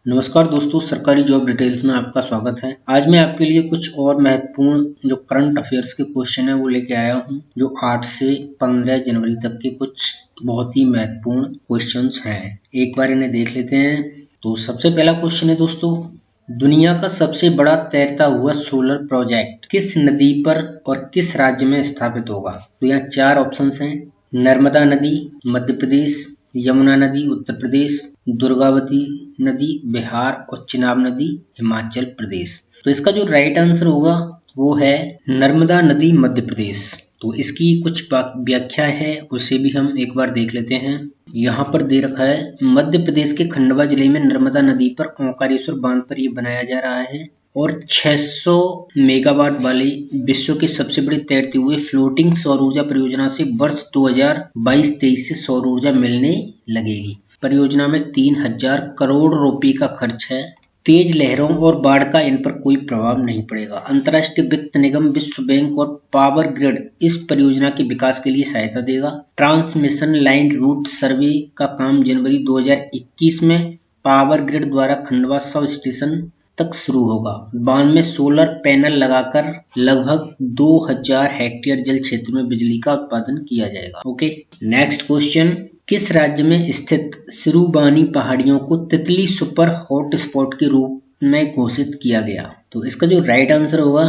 नमस्कार दोस्तों, सरकारी जॉब डिटेल्स में आपका स्वागत है। आज मैं आपके लिए कुछ और महत्वपूर्ण जो करंट अफेयर्स के क्वेश्चन है वो लेके आया हूँ, जो 8 से 15 जनवरी तक के कुछ बहुत ही महत्वपूर्ण क्वेश्चंस हैं। एक बार इन्हें देख लेते हैं। तो सबसे पहला क्वेश्चन है दोस्तों, दुनिया का सबसे बड़ा तैरता हुआ सोलर प्रोजेक्ट किस नदी पर और किस राज्य में स्थापित होगा? तो यहाँ 4 ऑप्शंस हैं। नर्मदा नदी मध्य प्रदेश, यमुना नदी उत्तर प्रदेश, दुर्गावती नदी बिहार और चिनाब नदी हिमाचल प्रदेश। तो इसका जो राइट आंसर होगा वो है नर्मदा नदी मध्य प्रदेश। तो इसकी कुछ व्याख्या है, उसे भी हम एक बार देख लेते हैं। यहाँ पर दे रखा है, मध्य प्रदेश के खंडवा जिले में नर्मदा नदी पर ओंकारेश्वर बांध पर यह बनाया जा रहा है और 600 मेगावाट वाली विश्व के सबसे बड़े तैरते हुए फ्लोटिंग सौर ऊर्जा परियोजना से वर्ष 2022-23 से सौर ऊर्जा मिलने लगेगी। परियोजना में 3000 करोड़ रुपए का खर्च है। तेज लहरों और बाढ़ का इन पर कोई प्रभाव नहीं पड़ेगा। अंतर्राष्ट्रीय वित्त निगम, विश्व बैंक और पावर ग्रिड इस परियोजना के विकास के लिए सहायता देगा। ट्रांसमिशन लाइन रूट सर्वे का काम जनवरी 2021 में पावर ग्रिड द्वारा खंडवा सब स्टेशन तक शुरू होगा। बांध में सोलर पैनल लगाकर लगभग 2000 हेक्टेयर जल क्षेत्र में बिजली का उत्पादन किया जाएगा। ओके, नेक्स्ट क्वेश्चन, किस राज्य में स्थित सिरुबानी पहाड़ियों को तितली सुपर हॉट स्पॉट के रूप में घोषित किया गया? तो इसका जो राइट आंसर होगा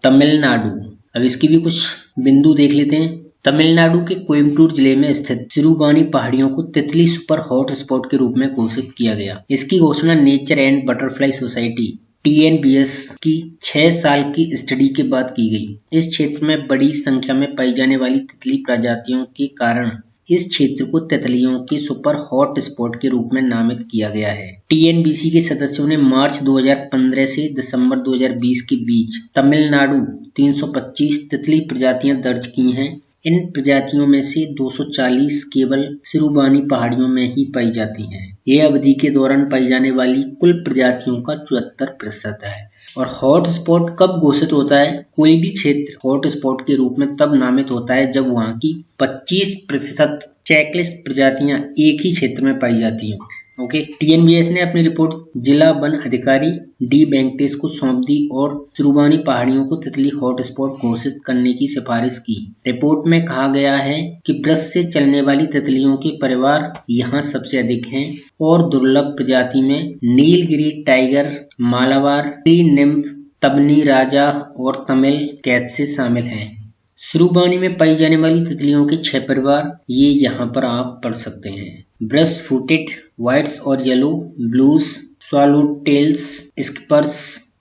तमिलनाडु। अब इसकी भी कुछ बिंदु देख लेते हैं। तमिलनाडु के कोयम्बटूर जिले में स्थित सिरुबानी पहाड़ियों को तितली सुपर हॉट स्पॉट के रूप में घोषित किया गया। इसकी घोषणा nature and butterfly society TNBS की 6 साल की स्टडी के बाद की गई। इस क्षेत्र में बड़ी संख्या में पाई जाने वाली तितली प्रजातियों के कारण इस क्षेत्र को तितलियों के सुपर हॉट स्पॉट के रूप में नामित किया गया है। TNBC के सदस्यों ने मार्च 2015 से दिसंबर 2020 के बीच तमिलनाडु 325 तितली प्रजातियां दर्ज की हैं। इन प्रजातियों में से 240 केवल सिरुबानी पहाड़ियों में ही पाई जाती हैं। ये अवधि के दौरान पाई जाने वाली कुल प्रजातियों का 74% है। और हॉट स्पॉट कब घोषित होता है? कोई भी क्षेत्र हॉट स्पॉट के रूप में तब नामित होता है जब वहां की 25% चेकलिस्ट प्रजातियां एक ही क्षेत्र में पाई जाती हैं। ओके, TNBS ने अपनी रिपोर्ट जिला वन अधिकारी D वेंकटेश को सौंप दी और सिरुबानी पहाड़ियों को तितली हॉट स्पॉट घोषित करने की सिफारिश की। रिपोर्ट में कहा गया है कि ब्रश से चलने वाली तितलियों के परिवार यहाँ सबसे अधिक हैं और दुर्लभ प्रजाति में Nilgiri tiger, Malabar, tree nymph, tawny rajah और तमिल कैथसे शामिल हैं। सिरुबानी में पाई जाने वाली तितलियों के 6 परिवार ये यहाँ पर आप पढ़ सकते हैं। ब्रश फुटेड, व्हाइट्स और yellow, blues, swallowtails, skippers,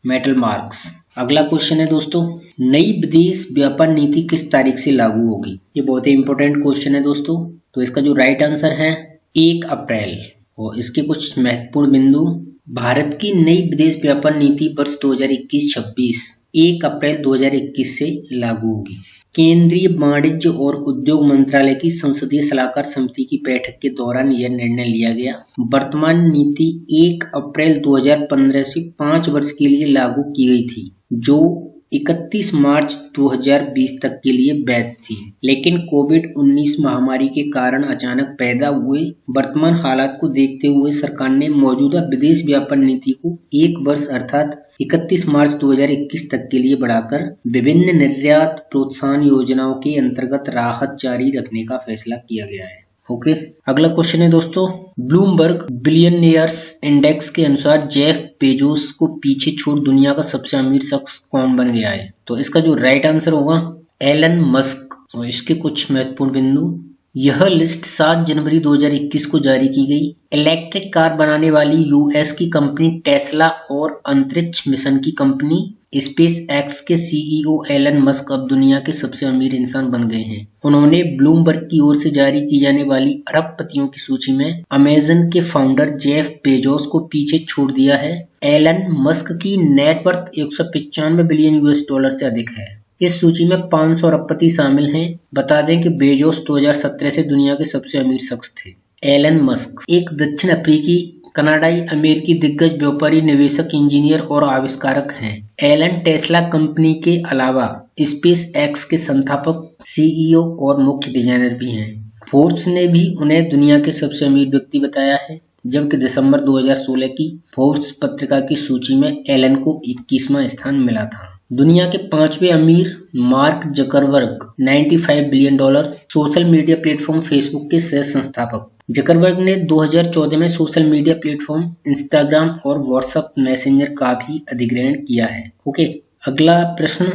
metal marks. अगला क्वेश्चन है दोस्तों, नई विदेश व्यापार नीति किस तारीख से लागू होगी? ये बहुत ही इंपॉर्टेंट क्वेश्चन है दोस्तों। तो इसका जो राइट आंसर है 1 अप्रैल। और इसके कुछ महत्वपूर्ण बिंदु, भारत की नई विदेश व्यापार नीति वर्ष 2021-26 1 अप्रैल 2021 से लागू होगी। केंद्रीय वाणिज्य और उद्योग मंत्रालय की संसदीय सलाहकार समिति की बैठक के दौरान यह निर्णय लिया गया। वर्तमान नीति 1 अप्रैल 2015 से 5 वर्ष के लिए लागू की गई थी, जो 31 मार्च 2020 तक के लिए वैध थी। लेकिन कोविड-19 महामारी के कारण अचानक पैदा हुए वर्तमान हालात को देखते हुए सरकार ने मौजूदा विदेश व्यापार नीति को 1 वर्ष अर्थात 31 मार्च 2021 तक के लिए बढ़ाकर विभिन्न निर्यात प्रोत्साहन योजनाओं के अंतर्गत राहत जारी रखने का फैसला किया गया है। ओके, अगला क्वेश्चन है दोस्तों, ब्लूमबर्ग बिलियनियर्स इंडेक्स के अनुसार जेफ बेजोस को पीछे छोड़ दुनिया का सबसे अमीर शख्स कौन बन गया है? तो इसका जो राइट आंसर होगा एलन मस्क। और इसके कुछ महत्वपूर्ण बिंदु, यह लिस्ट 7 जनवरी 2021 को जारी की गई। इलेक्ट्रिक कार बनाने वाली US की कंपनी टेस्ला और अंतरिक्ष मिशन की कंपनी स्पेस एक्स के CEO एलन मस्क अब दुनिया के सबसे अमीर इंसान बन गए हैं। उन्होंने ब्लूमबर्ग की ओर से जारी की जाने वाली अरबपतियों की सूची में अमेजन के फाउंडर जेफ बेजोस को पीछे छोड़ दिया है। एलन मस्क की नेटवर्थ 195 बिलियन US से अधिक है। इस सूची में 500 अरबपति शामिल हैं। बता दें कि बेजोस 2017 से दुनिया के सबसे अमीर शख्स थे। एलन मस्क एक दक्षिण अफ्रीकी कनाडाई अमेरिकी दिग्गज व्यापारी, निवेशक, इंजीनियर और आविष्कारक हैं। एलन टेस्ला कंपनी के अलावा स्पेस एक्स के संस्थापक, CEO और मुख्य डिजाइनर भी हैं। फोर्ब्स ने भी उन्हें दुनिया के सबसे अमीर व्यक्ति बताया है। जबकि दिसंबर 2016 की फोर्ब्स पत्रिका की सूची में एलन को 21वां स्थान मिला था। दुनिया के 5वें अमीर mark Zuckerberg $95 billion social media platform Facebook के सह संस्थापक। जकरबर्ग ने 2014 में सोशल मीडिया प्लेटफॉर्म इंस्टाग्राम और व्हाट्सएप मैसेंजर का भी अधिग्रहण किया है। ओके, अगला प्रश्न,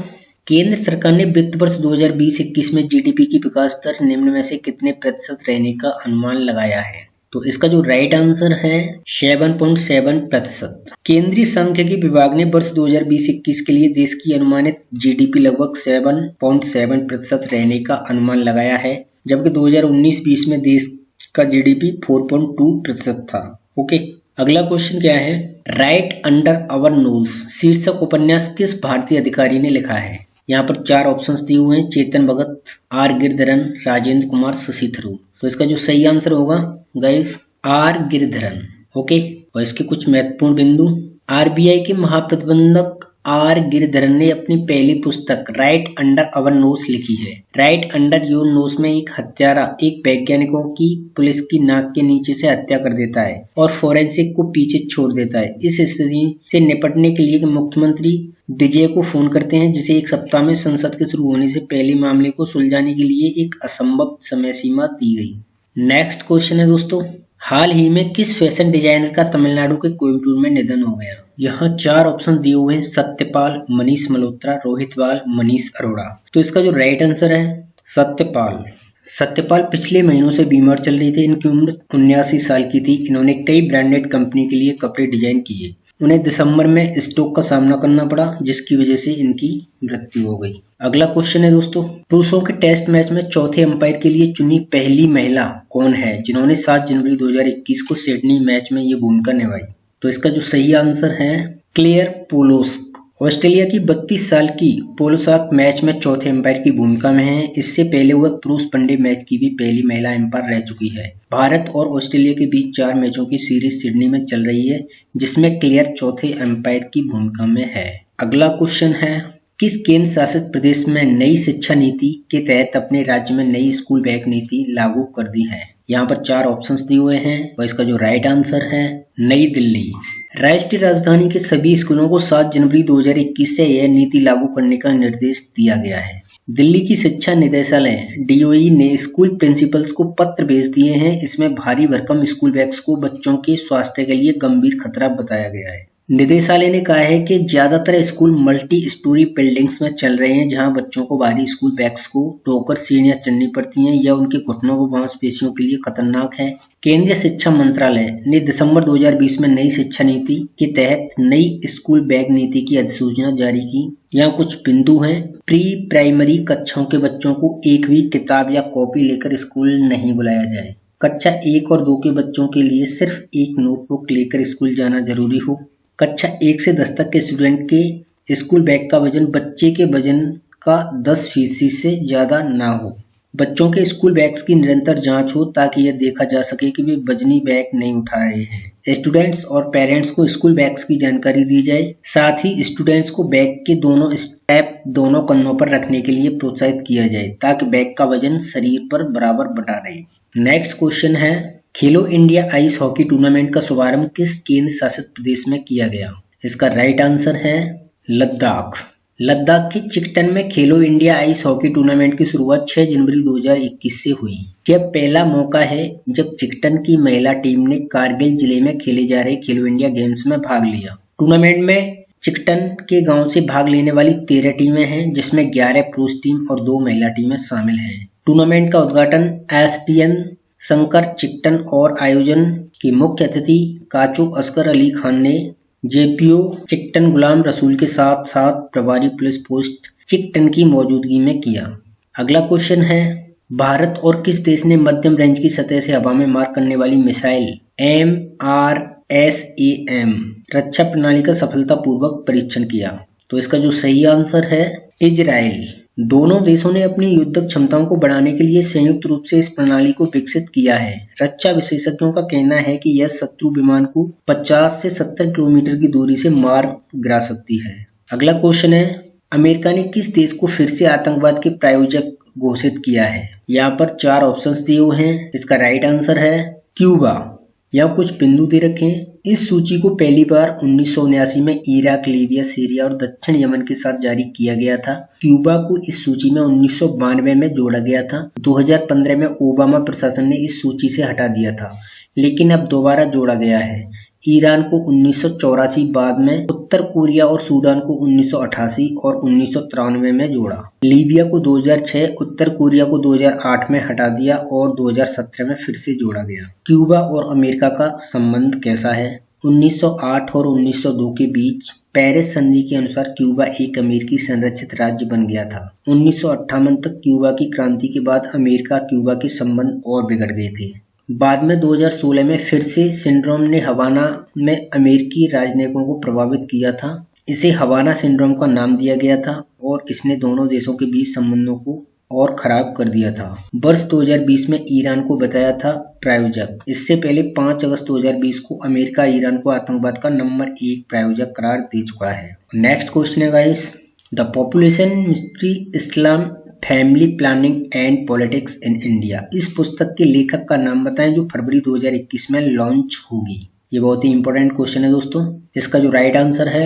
केंद्र सरकार ने वित्त वर्ष 2020-21 में जीडीपी की विकास दर निम्न में से कितने प्रतिशत रहने का अनुमान लगाया है? तो इसका जो राइट आंसर है 7.7%। केंद्रीय सांख्यिकी विभाग ने वर्ष 2020-21 के लिए देश की अनुमानित जीडीपी लगभग 7.7% रहने का अनुमान लगाया है, जबकि 2019-20 में देश का जीडीपी 4.2% था। ओके, अगला क्वेश्चन क्या है? राइट अंडर आवर नोज शीर्षक उपन्यास किस भारतीय अधिकारी ने लिखा है? यहाँ पर 4 ऑप्शंस दिए हुए हैं, चेतन भगत, आर गिरधरन, राजेंद्र कुमार, शशि थरूर। तो इसका जो सही आंसर होगा गाइस आर गिरधरन। ओके, और इसके कुछ महत्वपूर्ण बिंदु, आरबीआई के महाप्रबंधक आर गिरधरन ने अपनी पहली पुस्तक राइट अंडर आवर नोज लिखी है। राइट अंडर योर नोज में एक हत्यारा एक वैज्ञानिकों की पुलिस की नाक के नीचे से हत्या कर देता है और फोरेंसिक को पीछे छोड़ देता है। इस स्थिति से निपटने के लिए मुख्यमंत्री विजय को फोन करते हैं, जिसे एक सप्ताह में संसद के शुरू होने से पहले मामले को सुलझाने के लिए एक असंभव समय सीमा दी गई। नेक्स्ट क्वेश्चन है दोस्तों, हाल ही में किस फैशन डिजाइनर का तमिलनाडु के कोयम्बटूर में निधन हो गया? यहाँ 4 ऑप्शन दिए हुए हैं, सत्यपाल, मनीष मल्होत्रा, रोहित बाल, मनीष अरोड़ा। तो इसका जो राइट आंसर है सत्यपाल। सत्यपाल पिछले महीनों से बीमार चल रही थी। इनकी उम्र 79 साल की थी। इन्होंने कई ब्रांडेड कंपनी के लिए कपड़े डिजाइन किए। उन्हें दिसंबर में स्ट्रोक का सामना करना पड़ा, जिसकी वजह से इनकी मृत्यु हो गई। अगला क्वेश्चन है दोस्तों, पुरुषों के टेस्ट मैच में चौथे अंपायर के लिए चुनी पहली महिला कौन है, जिन्होंने 7 जनवरी 2021 को सिडनी मैच में ये भूमिका निभाई? तो इसका जो सही आंसर है क्लेयर पोलोस्क। ऑस्ट्रेलिया की 32 साल की पोलोस्क मैच में चौथे अंपायर की भूमिका में है। इससे पहले वह पुरुष वनडे मैच की भी पहली महिला अंपायर रह चुकी है। भारत और ऑस्ट्रेलिया के बीच 4 मैचों की सीरीज सिडनी में चल रही है, जिसमें क्लेयर चौथे अंपायर की भूमिका में है। अगला क्वेश्चन है, किस केंद्र शासित प्रदेश में नई शिक्षा नीति के तहत अपने राज्य में नई स्कूल बैग नीति लागू कर दी है? यहाँ पर 4 ऑप्शंस दिए हुए हैं और इसका जो राइट आंसर है नई दिल्ली। राष्ट्रीय राजधानी के सभी स्कूलों को 7 जनवरी 2021 से यह नीति लागू करने का निर्देश दिया गया है। दिल्ली की शिक्षा निदेशालय डीओई ने स्कूल प्रिंसिपल्स को पत्र भेज दिए हैं। इसमें भारी भरकम स्कूल बैग्स को बच्चों के स्वास्थ्य के लिए गंभीर खतरा बताया गया है। निदेशालय ने कहा है कि ज्यादातर स्कूल मल्टी स्टोरी बिल्डिंग्स में चल रहे हैं, जहां बच्चों को भारी स्कूल बैग्स को ढोकर सीढ़ियां चढ़नी पड़ती हैं या उनके घुटनों व मांसपेशियों के लिए खतरनाक है। केंद्रीय शिक्षा मंत्रालय ने दिसंबर 2020 में नई शिक्षा नीति के तहत नई स्कूल बैग नीति की अधिसूचना जारी की। यहाँ कुछ बिंदु हैं। प्री प्राइमरी कक्षाओं के बच्चों को एक भी किताब या कॉपी लेकर स्कूल नहीं बुलाया जाए। कक्षा 1 और 2 के बच्चों के लिए सिर्फ एक नोटबुक लेकर स्कूल जाना जरूरी हो। कक्षा 1 से 10 तक के स्टूडेंट के स्कूल बैग का वजन बच्चे के वजन का 10% से ज्यादा ना हो। बच्चों के स्कूल बैग्स की निरंतर जांच हो ताकि यह देखा जा सके कि वे वजनी बैग नहीं उठा रहे हैं। स्टूडेंट्स और पेरेंट्स को स्कूल बैग्स की जानकारी दी जाए। साथ ही स्टूडेंट्स को बैग के दोनों स्ट्रैप दोनों कन्नों पर रखने के लिए प्रोत्साहित किया जाए ताकि बैग का वजन शरीर पर बराबर बटा रहे। नेक्स्ट क्वेश्चन है, खेलो इंडिया आइस हॉकी टूर्नामेंट का शुभारंभ किस केंद्र शासित प्रदेश में किया गया? इसका राइट आंसर है लद्दाख। लद्दाख के चिकटन में खेलो इंडिया आइस हॉकी टूर्नामेंट की शुरुआत 6 जनवरी 2021 से हुई। यह पहला मौका है जब चिकटन की महिला टीम ने कारगिल जिले में खेले जा रहे खेलो इंडिया गेम्स में भाग लिया। टूर्नामेंट में चिकटन के गांव से भाग लेने वाली 13 टीमें हैं, जिसमें 11 पुरुष टीम और 2 महिला टीमें शामिल हैं। टूर्नामेंट का उद्घाटन एसडीएन शंकर चिकटन और आयोजन के मुख्य अतिथि काचू असगर अली खान ने जेपीओ चिकटन गुलाम रसूल के साथ साथ प्रभारी पुलिस पोस्ट चिकटन की मौजूदगी में किया। अगला क्वेश्चन है, भारत और किस देश ने मध्यम रेंज की सतह से हवा में मार करने वाली मिसाइल MRSAM रक्षा प्रणाली का सफलतापूर्वक परीक्षण किया? तो इसका जो सही आंसर है इजराइल। दोनों देशों ने अपनी युद्धक क्षमताओं को बढ़ाने के लिए संयुक्त रूप से इस प्रणाली को विकसित किया है। रक्षा विशेषज्ञों का कहना है कि यह शत्रु विमान को 50 से 70 किलोमीटर की दूरी से मार गिरा सकती है। अगला क्वेश्चन है, अमेरिका ने किस देश को फिर से आतंकवाद के प्रायोजक घोषित किया है? यहाँ पर 4 ऑप्शंस दिए हुए हैं। इसका राइट आंसर है क्यूबा। यहाँ कुछ बिंदु दे रखे हैं। इस सूची को पहली बार 1979 में इराक, लीबिया, सीरिया और दक्षिण यमन के साथ जारी किया गया था। क्यूबा को इस सूची में 1992 में जोड़ा गया था। 2015 में ओबामा प्रशासन ने इस सूची से हटा दिया था, लेकिन अब दोबारा जोड़ा गया है। ईरान को 1984, बाद में उत्तर कोरिया और सूडान को 1988 और 1993 में जोड़ा। लीबिया को 2006, उत्तर कोरिया को 2008 में हटा दिया और 2017 में फिर से जोड़ा गया। क्यूबा और अमेरिका का संबंध कैसा है? 1908 और 1902 के बीच पेरिस संधि के अनुसार क्यूबा एक अमेरिकी संरक्षित राज्य बन गया था। 1958 तक क्यूबा की क्रांति के बाद अमेरिका क्यूबा के संबंध और बिगड़ गए थे। बाद में 2016 में फिर से सिंड्रोम ने हवाना में अमेरिकी राजनयिकों को प्रभावित किया था। इसे हवाना सिंड्रोम का नाम दिया गया था और इसने दोनों देशों के बीच संबंधों को और खराब कर दिया था। वर्ष 2020 में ईरान को बताया था प्रायोजक। इससे पहले 5 अगस्त 2020 को अमेरिका ईरान को आतंकवाद का नंबर 1 प्रायोजक करार दे चुका है। नेक्स्ट क्वेश्चन है guys, the population mystery Islam, family planning and politics in India. इस पुस्तक के लेखक का नाम बताएं जो फरवरी 2021 में लॉन्च होगी। ये बहुत ही इंपॉर्टेंट क्वेश्चन है दोस्तों। इसका जो राइट आंसर है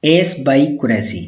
एस बाई कुरैशी।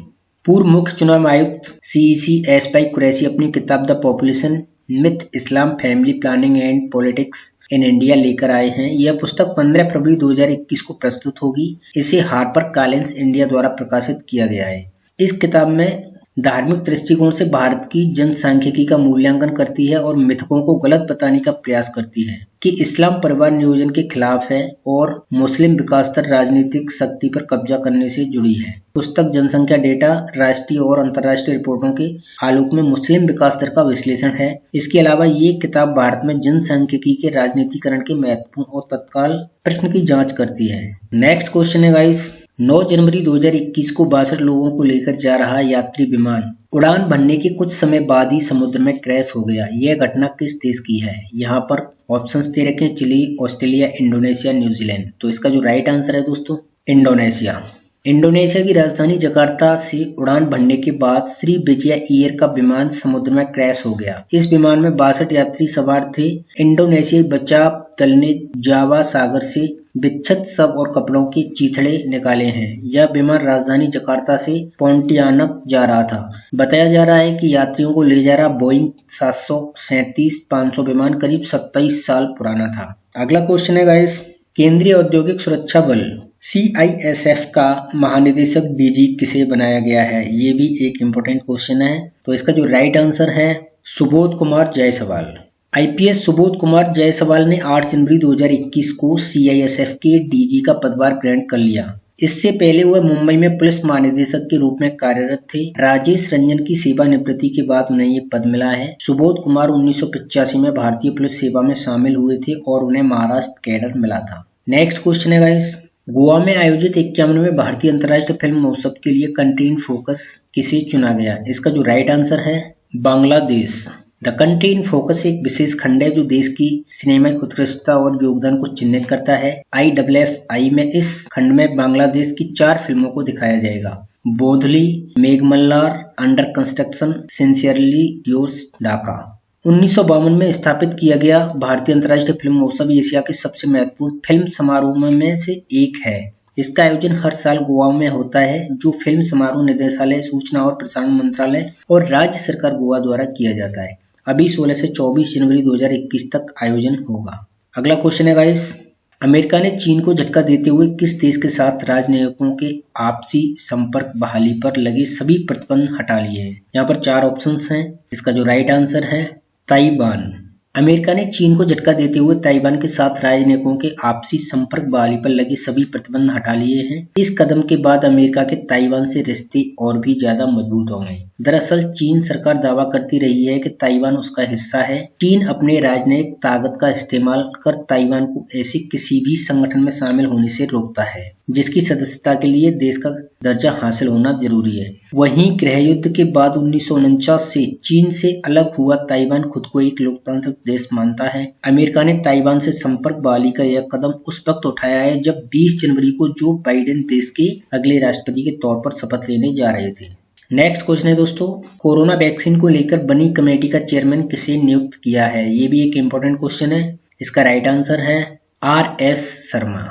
पूर्व मुख्य चुनाव आयुक्त CEC एस बाई कुरैशी अपनी किताब the population myth, Islam, family planning and politics in India लेकर आए हैं। यह पुस्तक 15 फरवरी 2021 को प्रस्तुत होगी। इसे हार्पर कॉलिंस इंडिया द्वारा प्रकाशित किया गया है। इस किताब में धार्मिक दृष्टिकोण से भारत की जनसांख्यिकी का मूल्यांकन करती है और मिथकों को गलत बताने का प्रयास करती है कि इस्लाम परिवार नियोजन के खिलाफ है और मुस्लिम विकास दर राजनीतिक शक्ति पर कब्जा करने से जुड़ी है। पुस्तक जनसंख्या डेटा, राष्ट्रीय और अंतर्राष्ट्रीय रिपोर्टों के आलोक में मुस्लिम विकास दर का विश्लेषण है। इसके अलावा ये किताब भारत में जनसांख्यिकी के राजनीतिकरण के महत्वपूर्ण और तत्काल प्रश्न की जाँच करती है। नेक्स्ट क्वेश्चन है गाइस, 9 जनवरी 2021 को 62 लोगों को लेकर जा रहा यात्री विमान उड़ान भरने के कुछ समय बाद ही समुद्र में क्रैश हो गया। यह घटना किस देश की है? यहाँ पर ऑप्शंस दे रखे हैं, चिली, ऑस्ट्रेलिया, इंडोनेशिया, न्यूजीलैंड। तो इसका जो राइट आंसर है दोस्तों इंडोनेशिया। इंडोनेशिया की राजधानी जकार्ता से उड़ान भरने के बाद श्री विजया एयर का विमान समुद्र में क्रैश हो गया। इस विमान में 62 यात्री सवार थे। इंडोनेशियाई बचाव दल ने जावा सागर से विक्षत शव और कपड़ों के चीथड़े निकाले हैं। यह विमान राजधानी जकार्ता से पोंटियानक जा रहा था। बताया जा रहा है कि यात्रियों को ले जा रहा बोइंग 737-500 विमान करीब 27 साल पुराना था। अगला क्वेश्चन है गाइस, केंद्रीय औद्योगिक सुरक्षा बल CISF का महानिदेशक DG किसे बनाया गया है? ये भी एक इम्पोर्टेंट क्वेश्चन है। तो इसका जो राइट आंसर है सुबोध कुमार जायसवाल। IPS सुबोध कुमार जायसवाल ने 8 जनवरी 2021 को CISF के DG का पदभार ग्रहण कर लिया। इससे पहले वह मुंबई में पुलिस महानिदेशक के रूप में कार्यरत थे। राजेश रंजन की सेवानिवृत्ति के बाद उन्हें ये पद मिला है। सुबोध कुमार 1985 में भारतीय पुलिस सेवा में शामिल हुए थे और उन्हें महाराष्ट्र कैडर मिला था। नेक्स्ट क्वेश्चन है गाइस, गोवा में आयोजित 51वें भारतीय अंतर्राष्ट्रीय फिल्म महोत्सव के लिए कंटेंट फोकस किसे चुना गया? इसका जो राइट आंसर है बांग्लादेश। द कंटेंट फोकस एक विशेष खंड है जो देश की सिनेमा उत्कृष्टता और योगदान को चिन्हित करता है। IFFI में इस खंड में बांग्लादेश की 4 फिल्मों को दिखाया जाएगा। बोधली, Meghmallar, under construction, sincerely yours, Dhaka. 1952 में स्थापित किया गया भारतीय अंतर्राष्ट्रीय फिल्म महोत्सव एशिया के सबसे महत्वपूर्ण फिल्म समारोह में से एक है। इसका आयोजन हर साल गोवा में होता है, जो फिल्म समारोह निदेशालय, सूचना और प्रसारण मंत्रालय और राज्य सरकार गोवा द्वारा किया जाता है। अभी 16 से 24 जनवरी 2021 तक आयोजन होगा। अगला क्वेश्चन है गाइस, अमेरिका ने चीन को झटका देते हुए किस देश के साथ राजनयिकों के आपसी संपर्क बहाली पर लगे सभी प्रतिबंध हटा लिए हैं? यहाँ पर 4 ऑप्शंस हैं। इसका जो राइट आंसर है ताइवान। अमेरिका ने चीन को झटका देते हुए ताइवान के साथ राजनयिकों के आपसी संपर्क बहाली पर लगे सभी प्रतिबंध हटा लिए हैं। इस कदम के बाद अमेरिका के ताइवान से रिश्ते और भी ज्यादा मजबूत हो गए। दरअसल चीन सरकार दावा करती रही है कि ताइवान उसका हिस्सा है। चीन अपने राजनयिक ताकत का इस्तेमाल कर ताइवान को ऐसे किसी भी संगठन में शामिल होने से रोकता है जिसकी सदस्यता के लिए देश का दर्जा हासिल होना जरूरी है। वहीं गृह युद्ध के बाद 1949 से चीन से अलग हुआ ताइवान खुद को एक लोकतांत्रिक देश मानता है। अमेरिका ने ताइवान से संपर्क बहाली का यह कदम उस वक्त उठाया है जब 20 जनवरी को जो बाइडेन देश के अगले राष्ट्रपति के तौर पर शपथ लेने जा रहे थे। नेक्स्ट क्वेश्चन है दोस्तों, कोरोना वैक्सीन को लेकर बनी कमेटी का चेयरमैन किसे नियुक्त किया है? ये भी एक इम्पोर्टेंट क्वेश्चन है। इसका राइट आंसर है RS शर्मा।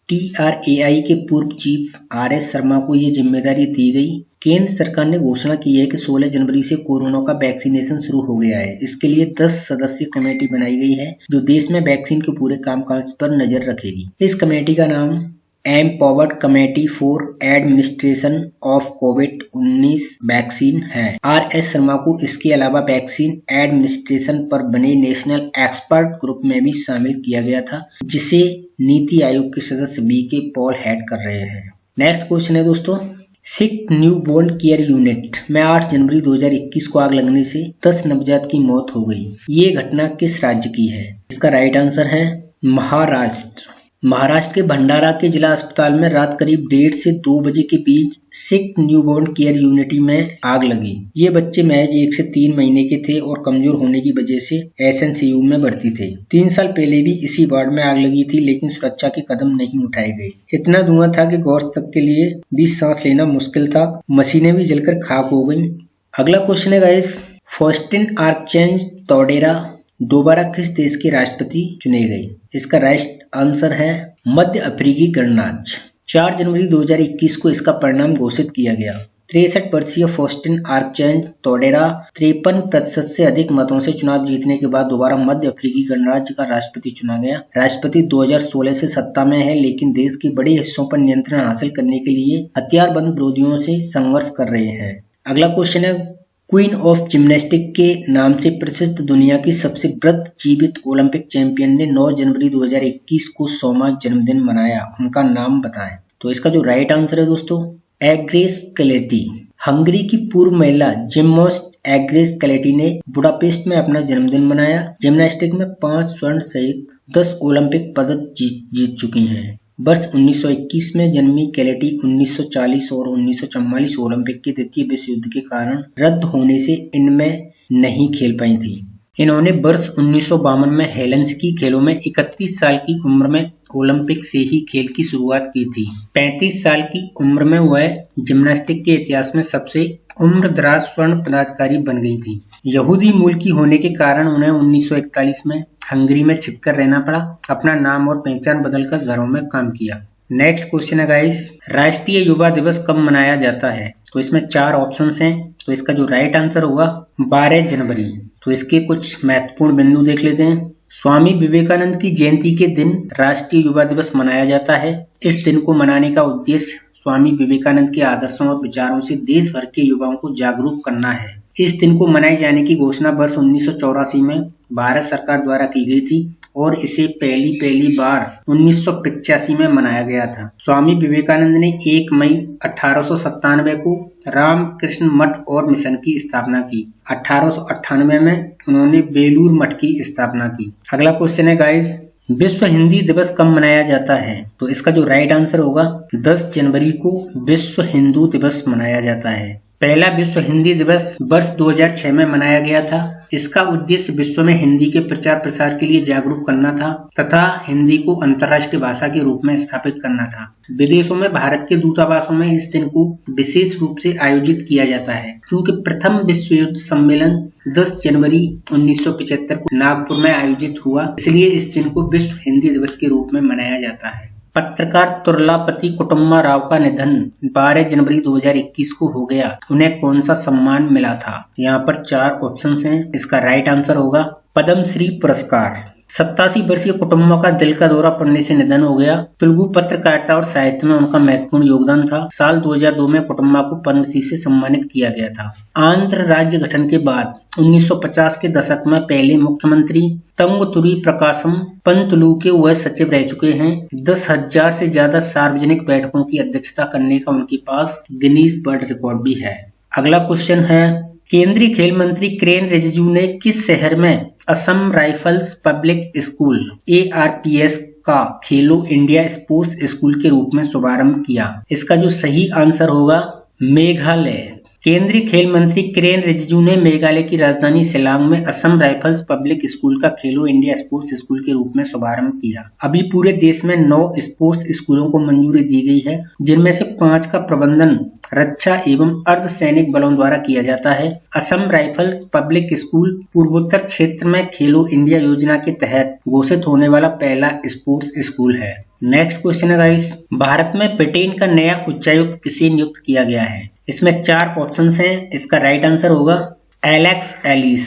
TRAI के पूर्व चीफ RS शर्मा को ये जिम्मेदारी दी गई। केंद्र सरकार ने घोषणा की है कि 16 जनवरी से कोरोना का वैक्सीनेशन शुरू हो गया है। इसके लिए 10 सदस्यीय कमेटी बनाई गई है जो देश में वैक्सीन के पूरे कामकाज पर नजर रखेगी। इस कमेटी का नाम empowered committee for administration of covid vaccine है। RS शर्मा को इसके अलावा वैक्सीन एडमिनिस्ट्रेशन पर बने नेशनल एक्सपर्ट ग्रुप में भी शामिल किया गया था, जिसे नीति आयोग के सदस्य BK पॉल हेड कर रहे हैं। नेक्स्ट क्वेश्चन है दोस्तों, सिक न्यूबॉर्न केयर यूनिट में 8 जनवरी 2021 को आग लगने से 10 नवजात की मौत हो गई। ये घटना किस राज्य की है? इसका राइट आंसर है महाराष्ट्र। महाराष्ट्र के भंडारा के जिला अस्पताल में रात करीब 1:30 से 2 बजे के बीच सिक न्यूबॉर्न केयर यूनिटी में आग लगी। ये बच्चे महज 1 से 3 महीने के थे और कमजोर होने की वजह से SNCU में भर्ती थे। 3 साल पहले भी इसी वार्ड में आग लगी थी, लेकिन सुरक्षा के कदम नहीं उठाए गए। इतना धुआं था कि गौर तक के लिए भी सांस लेना मुश्किल था। मशीनें भी जलकर खाक हो गई। अगला क्वेश्चन है गाइस, फास्टिन आर्चेंज टोडेरा दोबारा किस देश के राष्ट्रपति चुने गए? इसका राइट आंसर है मध्य अफ्रीकी गणराज्य। 4 जनवरी 2021 को इसका परिणाम घोषित किया गया। 63 वर्षीय फास्टिन आर्चेंज टोडेरा 53% से अधिक मतों से चुनाव जीतने के बाद दोबारा मध्य अफ्रीकी गणराज्य का राष्ट्रपति चुना गया। राष्ट्रपति 2016 से सत्ता में है, लेकिन देश के बड़े हिस्सों पर नियंत्रण हासिल करने के लिए हथियारबंद विरोधियों से संघर्ष कर रहे हैं। अगला क्वेश्चन है, क्वीन ऑफ जिम्नास्टिक के नाम से प्रसिद्ध दुनिया की सबसे वृद्ध जीवित ओलंपिक चैंपियन ने 9 जनवरी 2021 को 100वां जन्मदिन मनाया। उनका नाम बताएं। तो इसका जो राइट आंसर है दोस्तों, एग्रेस कैलेटी। हंगरी की पूर्व महिला जिम्नास्ट एग्रेस कैलेटी ने बुडापेस्ट में अपना जन्मदिन मनाया। जिम्नास्टिक में 5 स्वर्ण सहित 10 ओलंपिक पदक जीत चुकी हैं। वर्ष 1921 में जन्मी कैलेटी 1940 और 1944 ओलंपिक के द्वितीय विश्व युद्ध के कारण रद्द होने से इनमें नहीं खेल पाई थी। इन्होंने वर्ष 1952 में हेलसिंकी खेलों में 31 साल की उम्र में ओलंपिक से ही खेल की शुरुआत की थी। 35 साल की उम्र में वह जिम्नास्टिक के इतिहास में सबसे उम्रदराज स्वर्ण पदाधिकारी बन गई थी। यहूदी मूल की होने के कारण उन्हें 1941 में हंगरी में छिपकर रहना पड़ा। अपना नाम और पहचान बदलकर घरों में काम किया। नेक्स्ट क्वेश्चन है गाइस, राष्ट्रीय युवा दिवस कब मनाया जाता है? तो इसमें 4 ऑप्शंस हैं। तो इसका जो राइट आंसर होगा 12 जनवरी। तो इसके कुछ महत्वपूर्ण बिंदु देख लेते हैं। स्वामी विवेकानंद की जयंती के दिन राष्ट्रीय युवा दिवस मनाया जाता है। इस दिन को मनाने का उद्देश्य स्वामी विवेकानंद के आदर्शों और विचारों से देश भर के युवाओं को जागरूक करना है। इस दिन को मनाए जाने की घोषणा वर्ष 1984 में भारत सरकार द्वारा की गई थी और इसे पहली बार 1985 में मनाया गया था। स्वामी विवेकानंद ने 1 मई 1897 को रामकृष्ण मठ और मिशन की स्थापना की। 1898 में उन्होंने बेलूर मठ की स्थापना की। अगला क्वेश्चन है गाइस, विश्व हिंदी दिवस कब मनाया जाता है? तो इसका जो राइट आंसर होगा 10 जनवरी को विश्व हिंदू दिवस मनाया जाता है। पहला विश्व हिंदी दिवस वर्ष 2006 में मनाया गया था। इसका उद्देश्य विश्व में हिंदी के प्रचार प्रसार के लिए जागरूक करना था तथा हिंदी को अंतर्राष्ट्रीय भाषा के रूप में स्थापित करना था। विदेशों में भारत के दूतावासों में इस दिन को विशेष रूप से आयोजित किया जाता है। चूंकि प्रथम विश्व युद्ध सम्मेलन 10 जनवरी 1975 को नागपुर में आयोजित हुआ, इसलिए इस दिन को विश्व हिंदी दिवस के रूप में मनाया जाता है। पत्रकार तुर्लापति कुटुम्बा राव का निधन 12 जनवरी 2021 को हो गया। उन्हें कौन सा सम्मान मिला था? यहाँ पर 4 ऑप्शंस हैं। इसका राइट आंसर होगा पद्मश्री पुरस्कार। 87 वर्षीय कुटुम्बा का दिल का दौरा पड़ने से निधन हो गया। तेलुगु पत्रकारिता और साहित्य में उनका महत्वपूर्ण योगदान था। साल 2002 में कुटुम्बा को पद्मश्री से सम्मानित किया गया था। आंध्र राज्य गठन के बाद 1950 के दशक में पहले मुख्यमंत्री तंगुतुरी प्रकाशम पंतुलू के वह सचिव रह चुके हैं। 10,000 से ज्यादा सार्वजनिक बैठकों की अध्यक्षता करने का उनके पास गिनीज वर्ल्ड रिकॉर्ड भी है। अगला क्वेश्चन है, केंद्रीय खेल मंत्री किरेन रिजिजू ने किस शहर में Assam rifles public school ARPS का खेलो इंडिया स्पोर्ट्स स्कूल के रूप में शुभारंभ किया? इसका जो सही आंसर होगा मेघालय। केंद्रीय खेल मंत्री किरेन रिजिजू ने मेघालय की राजधानी शिलांग में असम राइफल्स पब्लिक स्कूल का खेलो इंडिया स्पोर्ट्स स्कूल के रूप में शुभारंभ किया। अभी पूरे देश में 9 स्पोर्ट्स स्कूलों को मंजूरी दी गई है, जिनमें से 5 का प्रबंधन रक्षा एवं अर्धसैनिक बलों द्वारा किया जाता है। असम राइफल्स पब्लिक स्कूल पूर्वोत्तर क्षेत्र में खेलो इंडिया योजना के तहत घोषित होने वाला पहला स्पोर्ट्स स्कूल है। नेक्स्ट क्वेश्चन है गाइस, भारत में ब्रिटेन का नया उच्चायुक्त किसे नियुक्त किया गया है? इसमें 4 ऑप्शंस हैं। इसका राइट आंसर होगा एलेक्स एलिस।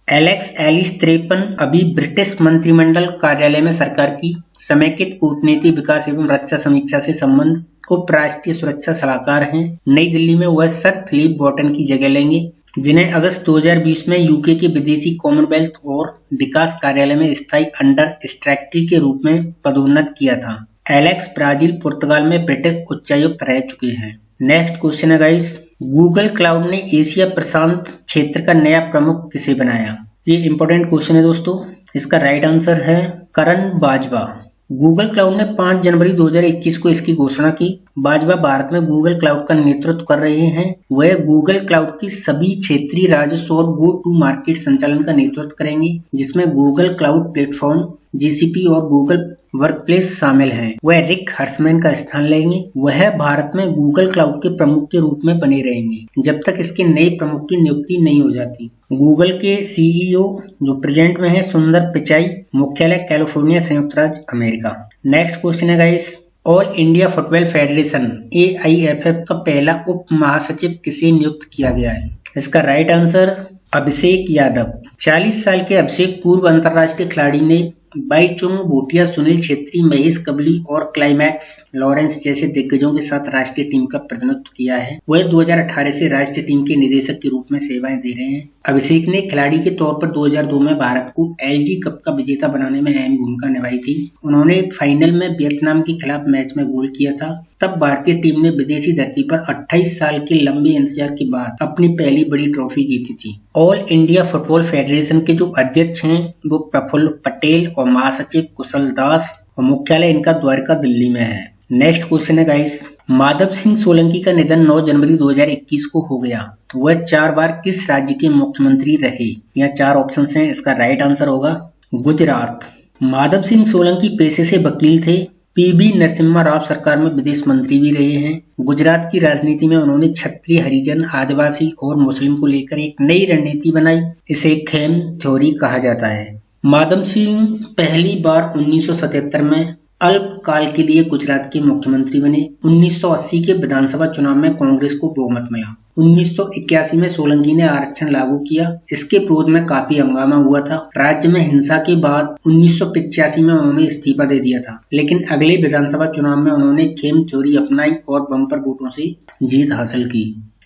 एलेक्स एलिस 53 अभी ब्रिटिश मंत्रिमंडल कार्यालय में सरकार की समेकित कूटनीति विकास एवं रक्षा समीक्षा से संबंध उप राष्ट्रीय सुरक्षा सलाहकार हैं। नई दिल्ली में वह सर फिलिप बॉर्टन की जगह लेंगे, जिन्हें अगस्त 2020 में यूके के विदेशी कॉमनवेल्थ और विकास कार्यालय में स्थायी अंडर सेक्रेटरी के रूप में पदोन्नत किया था। एलेक्स ब्राजील पुर्तगाल में ब्रिटिश उच्चायुक्त रह चुके हैं। नेक्स्ट क्वेश्चन है गाइस, गूगल क्लाउड ने एशिया प्रशांत क्षेत्र का नया प्रमुख किसे बनाया? ये इंपॉर्टेंट क्वेश्चन है दोस्तों। इसका राइट आंसर है करण बाजवा। गूगल क्लाउड ने 5 जनवरी 2021 को इसकी घोषणा की। बाजवा भारत में गूगल क्लाउड का नेतृत्व कर रहे हैं। वह गूगल क्लाउड की सभी क्षेत्रीय राजस्व और गो टू मार्केट संचालन का नेतृत्व करेंगे, जिसमें गूगल क्लाउड प्लेटफॉर्म, जीसीपी और गूगल वर्कप्लेस शामिल हैं। वह रिक हर्समैन का स्थान लेंगे। वह भारत में गूगल क्लाउड के प्रमुख के रूप में बने रहेंगे जब तक इसके नए प्रमुख की नियुक्ति नहीं हो जाती। गूगल के सीईओ जो प्रेजेंट में है सुंदर पिचाई, मुख्यालय कैलिफोर्निया, संयुक्त राज्य अमेरिका। नेक्स्ट क्वेश्चन है guys, all India football federation AIFF का पहला उप महासचिव किसे नियुक्त किया गया है? इसका राइट आंसर अभिषेक यादव। 40 साल के अभिषेक पूर्व अंतर्राष्ट्रीय खिलाड़ी ने बाईचुंग भूटिया, सुनील छेत्री, महेश कबली और क्लाइमैक्स लॉरेंस जैसे दिग्गजों के साथ राष्ट्रीय टीम का प्रतिनिधित्व किया है। वह 2018 से राष्ट्रीय टीम के निदेशक के रूप में सेवाएं दे रहे हैं। अभिषेक ने खिलाड़ी के तौर पर 2002 में भारत को LG कप का विजेता बनाने में अहम भूमिका निभाई थी। उन्होंने फाइनल में वियतनाम के खिलाफ मैच में गोल किया था। तब भारतीय टीम ने विदेशी धरती पर 28 साल के लंबे इंतजार के बाद अपनी पहली बड़ी ट्रॉफी जीती थी। ऑल इंडिया फुटबॉल फेडरेशन के जो अध्यक्ष हैं वो प्रफुल्ल पटेल और महासचिव कुशल दास, और मुख्यालय इनका द्वारका दिल्ली में है। नेक्स्ट क्वेश्चन है गाइस, माधव सिंह सोलंकी का निधन 9 जनवरी 2021 को हो गया, तो वह 4 बार किस राज्य के मुख्यमंत्री रहे? यहाँ 4 ऑप्शन हैं। इसका राइट आंसर होगा गुजरात। माधव सिंह सोलंकी पेशे से वकील थे। PV नरसिम्हा राव सरकार में विदेश मंत्री भी रहे हैं। गुजरात की राजनीति में उन्होंने क्षत्रिय, हरिजन, आदिवासी और मुस्लिम को लेकर एक नई रणनीति बनाई। इसे खेम थ्योरी कहा जाता है। माधव सिंह पहली बार 1977 में अल्पकाल के लिए गुजरात के मुख्यमंत्री बने। 1980 के विधानसभा चुनाव में कांग्रेस को बहुमत मिला। 1981 में सोलंकी ने आरक्षण लागू किया। इसके विरोध में काफी हंगामा हुआ था। राज्य में हिंसा के बाद 1985 में उन्होंने इस्तीफा दे दिया था, लेकिन अगले विधानसभा चुनाव में उन्होंने खेम थ्योरी अपनाई और बम्पर वोटों से जीत हासिल की।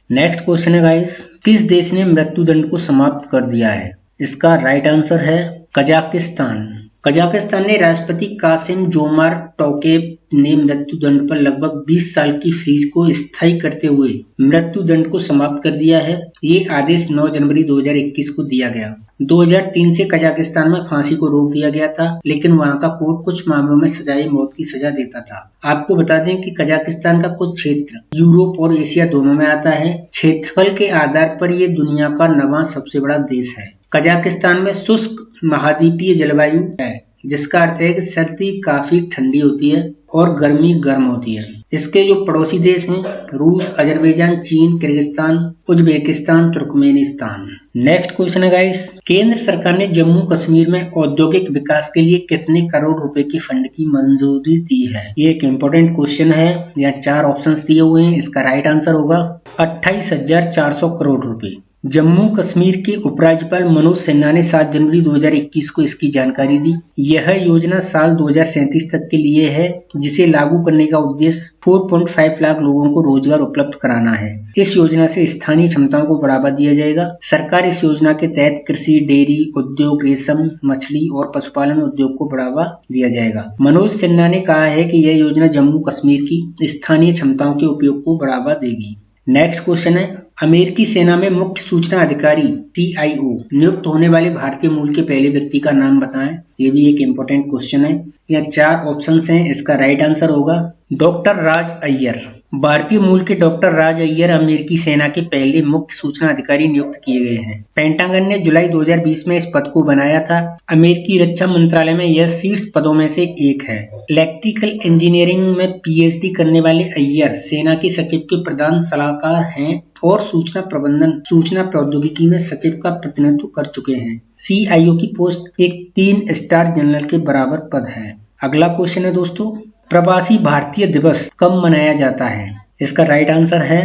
नेक्स्ट क्वेश्चन है गाइस, किस देश ने मृत्यु दंड को समाप्त कर दिया है? इसका राइट आंसर है कजाकिस्तान। कजाकिस्तान ने राष्ट्रपति कासिम जोमार टोकायेव ने मृत्यु दंड पर लगभग 20 साल की फ्रीज को स्थायी करते हुए मृत्यु दंड को समाप्त कर दिया है। ये आदेश 9 जनवरी 2021 को दिया गया। 2003 से कजाकिस्तान में फांसी को रोक दिया गया था, लेकिन वहां का कोर्ट कुछ मामलों में सजाए मौत की सजा देता था। आपको बता दें कि कजाकिस्तान का कुछ क्षेत्र यूरोप और एशिया दोनों में आता है। क्षेत्रफल के आधार पर ये दुनिया का 9वां सबसे बड़ा देश है। कजाकिस्तान में शुष्क महाद्वीपीय जलवायु है, जिसका अर्थ है कि सर्दी काफी ठंडी होती है और गर्मी गर्म होती है। इसके जो पड़ोसी देश हैं रूस, अजरबैजान, चीन, Kyrgyzstan, Uzbekistan, Turkmenistan. Next question है गाइस, केंद्र सरकार ने जम्मू कश्मीर में औद्योगिक विकास के लिए कितने करोड़ रुपए के फंड की मंजूरी दी है? ये एक इम्पोर्टेंट क्वेश्चन है। यहाँ 4 ऑप्शंस दिए हुए हैं। इसका राइट आंसर होगा 28,400 करोड़ रुपए। जम्मू कश्मीर के उपराज्यपाल मनोज सिन्हा ने 7 जनवरी 2021 को इसकी जानकारी दी। यह योजना साल 2037 तक के लिए है, जिसे लागू करने का उद्देश्य 4.5 लाख लोगों को रोजगार उपलब्ध कराना है। इस योजना से स्थानीय क्षमताओं को बढ़ावा दिया जाएगा। सरकार इस योजना के तहत कृषि, डेयरी उद्योग, रेशम, मछली और पशुपालन उद्योग को बढ़ावा दिया जाएगा। मनोज सिन्हा ने कहा है कि यह योजना जम्मू कश्मीर की स्थानीय क्षमताओं के उपयोग को बढ़ावा देगी। नेक्स्ट क्वेश्चन है, अमेरिकी सेना में मुख्य सूचना अधिकारी CIO नियुक्त होने वाले भारतीय मूल के पहले व्यक्ति का नाम बताएं। ये भी एक इम्पोर्टेंट क्वेश्चन है। यहाँ 4 ऑप्शंस हैं। इसका राइट आंसर होगा डॉक्टर राज अय्यर। भारतीय मूल के डॉक्टर राज अय्यर अमेरिकी सेना के पहले मुख्य सूचना अधिकारी नियुक्त किए गए हैं। पेंटागन ने जुलाई 2020 में इस पद को बनाया था। अमेरिकी रक्षा मंत्रालय में यह शीर्ष पदों में से एक है। इलेक्ट्रिकल इंजीनियरिंग में पीएचडी करने वाले अय्यर सेना के सचिव के प्रधान सलाहकार हैं और सूचना प्रबंधन सूचना प्रौद्योगिकी में सचिव का प्रतिनिधित्व कर चुके हैं। CIO की पोस्ट एक 3 स्टार जनरल के बराबर पद है। अगला क्वेश्चन है दोस्तों, प्रवासी भारतीय दिवस कब मनाया जाता है? इसका राइट आंसर है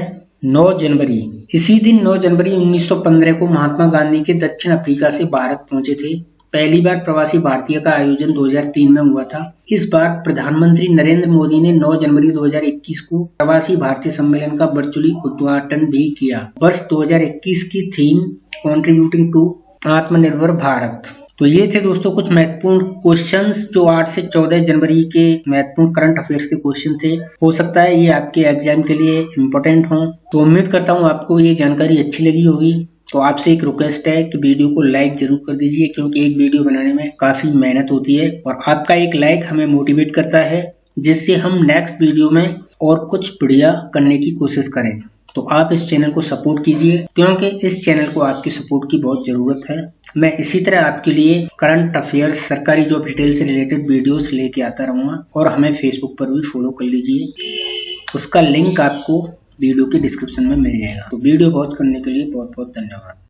9 जनवरी। इसी दिन 9 जनवरी 1915 को महात्मा गांधी के दक्षिण अफ्रीका से भारत पहुंचे थे। पहली बार प्रवासी भारतीय का आयोजन 2003 में हुआ था। इस बार प्रधानमंत्री नरेंद्र मोदी ने 9 जनवरी 2021 को प्रवासी भारतीय सम्मेलन का वर्चुअली उद्घाटन भी किया। वर्ष 2021 की थीम कंट्रीब्यूटिंग टू आत्मनिर्भर भारत। तो ये थे दोस्तों कुछ महत्वपूर्ण क्वेश्चंस जो 8 से 14 जनवरी के महत्वपूर्ण करंट अफेयर्स के क्वेश्चन थे। हो सकता है ये आपके एग्जाम के लिए इम्पोर्टेंट हो, तो उम्मीद करता हूँ आपको ये जानकारी अच्छी लगी होगी। तो आपसे एक रिक्वेस्ट है कि वीडियो को लाइक जरूर कर दीजिए, क्योंकि एक वीडियो बनाने में काफी मेहनत होती है और आपका एक लाइक हमें मोटिवेट करता है, जिससे हम नेक्स्ट वीडियो में और कुछ बढ़िया करने की कोशिश करें। तो आप इस चैनल को सपोर्ट कीजिए, क्योंकि इस चैनल को आपकी सपोर्ट की बहुत जरूरत है। मैं इसी तरह आपके लिए करंट अफेयर्स, सरकारी जॉब डिटेल से रिलेटेड वीडियोस लेके आता रहूंगा। और हमें फेसबुक पर भी फॉलो कर लीजिए, उसका लिंक आपको वीडियो के डिस्क्रिप्शन में मिल जाएगा। तो वीडियो वॉच करने के लिए बहुत बहुत धन्यवाद।